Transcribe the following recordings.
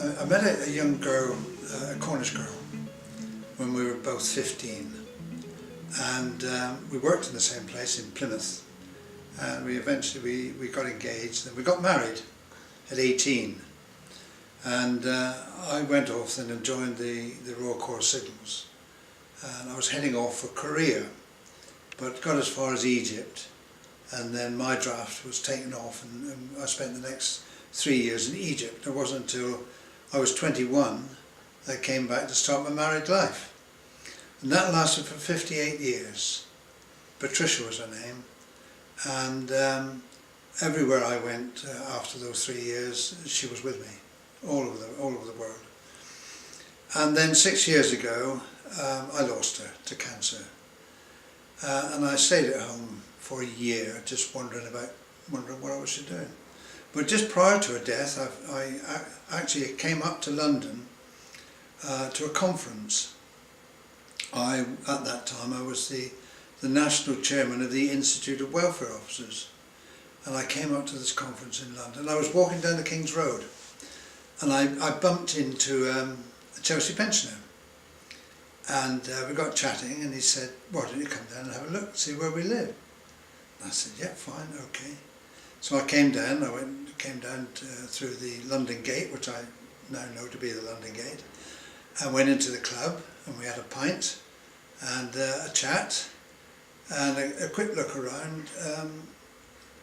I met a young girl, a Cornish girl, when we were both 15, and we worked in the same place in Plymouth, and we eventually got engaged and we got married at 18, and I went off then and joined the Royal Corps Signals, and I was heading off for Korea, but got as far as Egypt, and then my draft was taken off, and I spent the next 3 years in Egypt. It wasn't until I was 21 that I came back to start my married life. And that lasted for 58 years. Patricia was her name. And everywhere I went after those 3 years, she was with me, all over the world. And then 6 years ago, I lost her to cancer. And I stayed at home for a year, just wondering what I was doing. But just prior to her death, I actually came up to London to a conference. At that time, I was the national chairman of the Institute of Welfare Officers, and I came up to this conference in London. I was walking down the King's Road, and I bumped into a Chelsea pensioner, and we got chatting, and he said, "Why don't you come down and have a look, and see where we live?" And I said, "Yeah, fine, okay." So I came down. Came down through the London Gate, which I now know to be the London Gate. I went into the club, and we had a pint and a chat and a quick look around,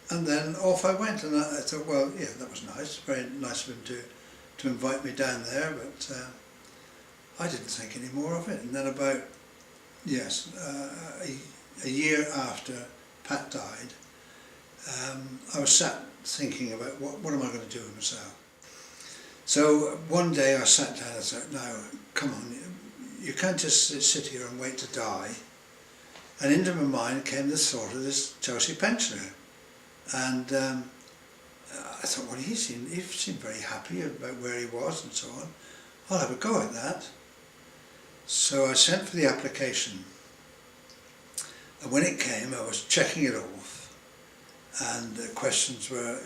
and then off I went. And I thought, well, yeah, that was nice, very nice of him to invite me down there, but I didn't think any more of it. And then about, yes, a year after Pat died, I was sat thinking about what am I going to do with myself. So one day I sat down and thought, "Now, come on, you can't just sit here and wait to die." And into my mind came the thought of this Chelsea pensioner. And I thought, well, he seemed very happy about where he was and so on. I'll have a go at that. So I sent for the application. And when it came, I was checking it off. And the questions were,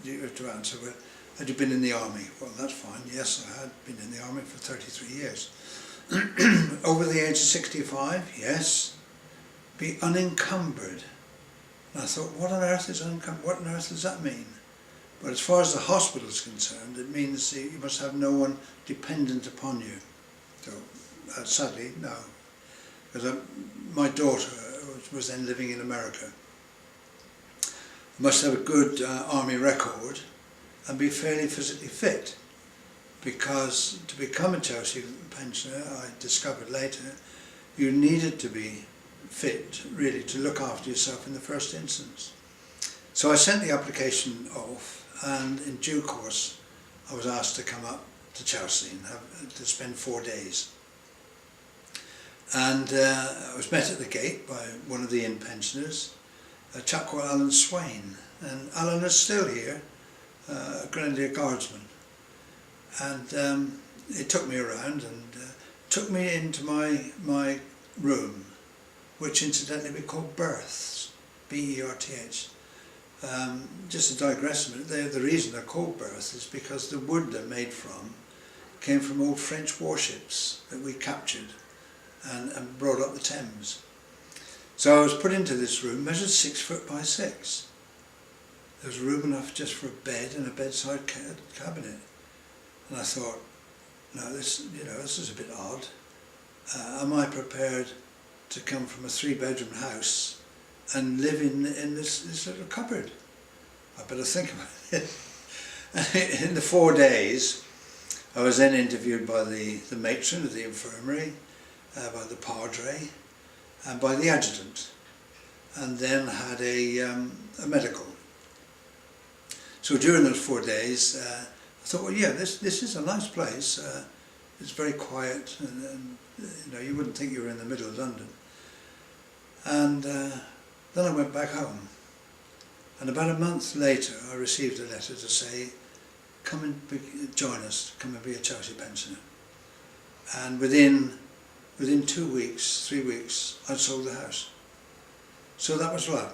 you have to answer were, had you been in the army? Well, that's fine. Yes, I had been in the army for 33 years. Over the age of 65? Yes. Be unencumbered. And I thought, what on earth is unencumbered? What on earth does that mean? But as far as the hospital is concerned, it means that you must have no one dependent upon you. So, sadly, no. Because my daughter was then living in America. Must have a good army record and be fairly physically fit, because to become a Chelsea pensioner, I discovered later, you needed to be fit really to look after yourself in the first instance. So I sent the application off, and in due course I was asked to come up to Chelsea and to spend 4 days. And I was met at the gate by one of the inn pensioners, a chap called Alan Swain, and Alan is still here, a Grenadier Guardsman, and he took me around and took me into my room, which incidentally we call berths, B-E-R-T-H. Just to digress a minute, the reason they're called berths is because the wood they're made from came from old French warships that we captured and brought up the Thames. So I was put into this room, measured 6 foot by 6. There was room enough just for a bed and a bedside cabinet. And I thought, no, this is a bit odd. Am I prepared to come from a 3-bedroom house and live in this little cupboard? I better think about it. In the 4 days, I was then interviewed by the matron of the infirmary, by the padre, and by the adjutant, and then had a medical. So during those 4 days, I thought, well, yeah, this is a nice place. It's very quiet, and you wouldn't think you were in the middle of London. And then I went back home, and about a month later, I received a letter to say, "Come and join us. Come and be a Chelsea pensioner." And within 2 weeks, 3 weeks, I'd sold the house. So that was right.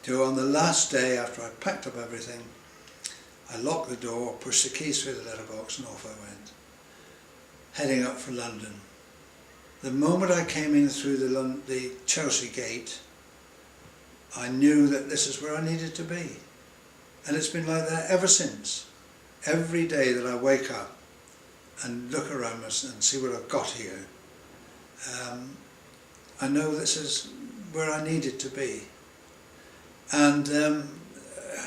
So on the last day after I packed up everything, I locked the door, pushed the keys through the letterbox, and off I went, heading up for London. The moment I came in through the Chelsea gate, I knew that this is where I needed to be. And it's been like that ever since. Every day that I wake up and look around us and see what I've got here, I know this is where I needed to be. And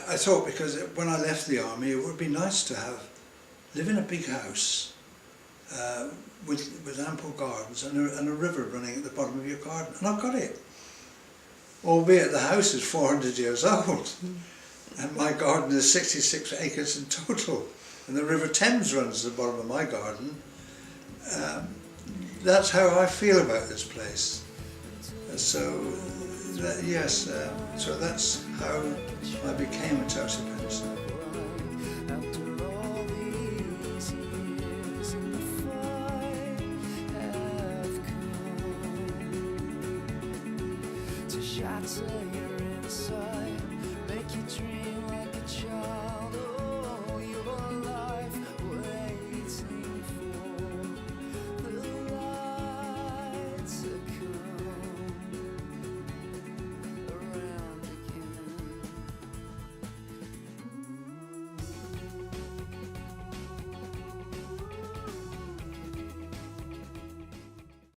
I thought, because when I left the army, it would be nice to live in a big house with ample gardens and a river running at the bottom of your garden. And I've got it. Albeit the house is 400 years old. And my garden is 66 acres in total. And the River Thames runs at the bottom of my garden. That's how I feel about this place. So, yes, so that's how I became a Chelsea Peninsula. Shatter